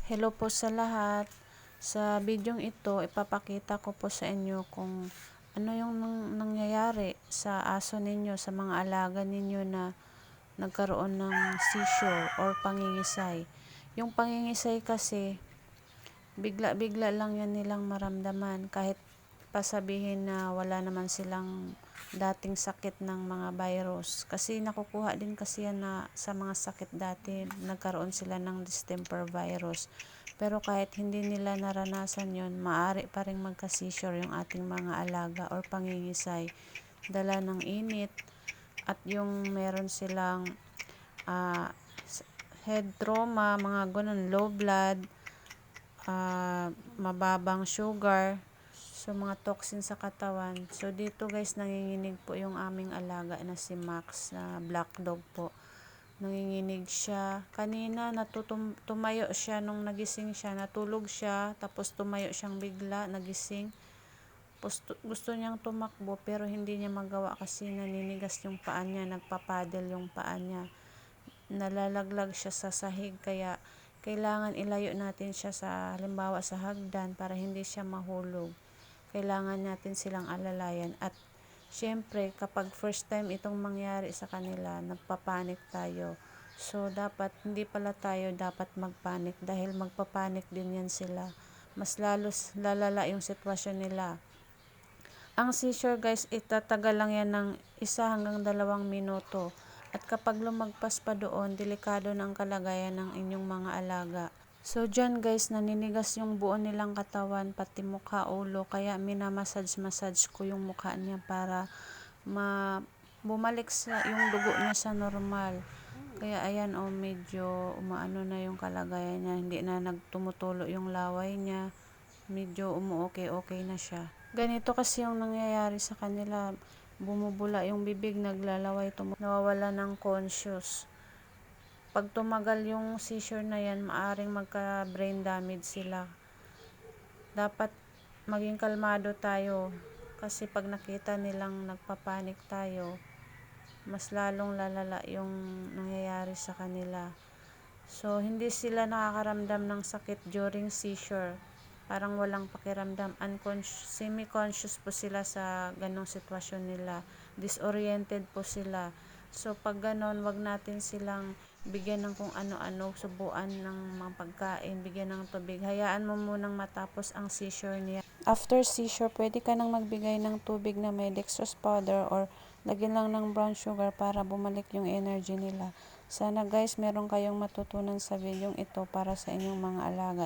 Hello po sa lahat. Sa bidyong ito, ipapakita ko po sa inyo kung ano yung nangyayari sa aso ninyo, sa mga alaga ninyo na nagkaroon ng seizure or pangingisay. Yung pangingisay kasi, bigla-bigla lang yan nilang maramdaman kahit pasabihin na wala naman silang dating sakit ng mga virus. Kasi nakukuha din kasi yan na sa mga sakit dati, nagkaroon sila ng distemper virus. Pero kahit hindi nila naranasan yon, maaari pa rin magka-seizure yung ating mga alaga or pangingisay. Dala ng init at yung meron silang uh, head trauma, mga ganun, low blood, mababang sugar, so mga toxin sa katawan. So dito guys, nanginginig po yung aming alaga na si Max, na black dog po. Nanginginig siya. Kanina tumayo siya nung nagising siya, natulog siya, tapos tumayo siyang bigla, nagising. Gusto niyang tumakbo pero hindi niya magawa kasi naninigas yung paa niya, nagpapadel yung paa niya. Nalalaglag siya sa sahig, kaya kailangan ilayo natin siya sa, halimbawa sa hagdan, para hindi siya mahulog. Kailangan natin silang alalayan. At syempre, kapag first time itong mangyari sa kanila, nagpapanik tayo. So dapat hindi pala tayo dapat magpanik, dahil magpapanik din yan sila. Mas lalos lalala yung sitwasyon nila. Ang seizure guys, itatagal lang yan ng 1 hanggang 2 minuto. At kapag lumagpas pa doon, delikado na ang kalagayan ng inyong mga alaga. So dyan guys, naninigas yung buo nilang katawan, pati mukha, ulo. Kaya minamassage ko yung mukha niya para bumalik sa yung dugo niya sa normal. Kaya ayan, medyo umaano na yung kalagayan niya. Hindi na nagtumutulo yung laway niya. Medyo okay na siya. Ganito kasi yung nangyayari sa kanila. Bumubula yung bibig, naglalaway, nawawala ng conscious. Pag tumagal yung seizure na yan, maaring magka-brain damage sila. Dapat maging kalmado tayo, kasi pag nakita nilang nagpapanik tayo, mas lalong lalala yung nangyayari sa kanila. So, hindi sila nakakaramdam ng sakit during seizure. Parang walang pakiramdam. Semi-conscious po sila sa ganong sitwasyon nila. Disoriented po sila. So, pag ganon, wag natin silang bigyan ng kung ano-ano, subuan ng mga pagkain, bigyan ng tubig. Hayaan mo munang matapos ang seizure niya. After seizure, pwede ka nang magbigay ng tubig na may dextrose powder or lagyan lang ng brown sugar para bumalik yung energy nila. Sana guys, meron kayong matutunan sa videong ito para sa inyong mga alaga.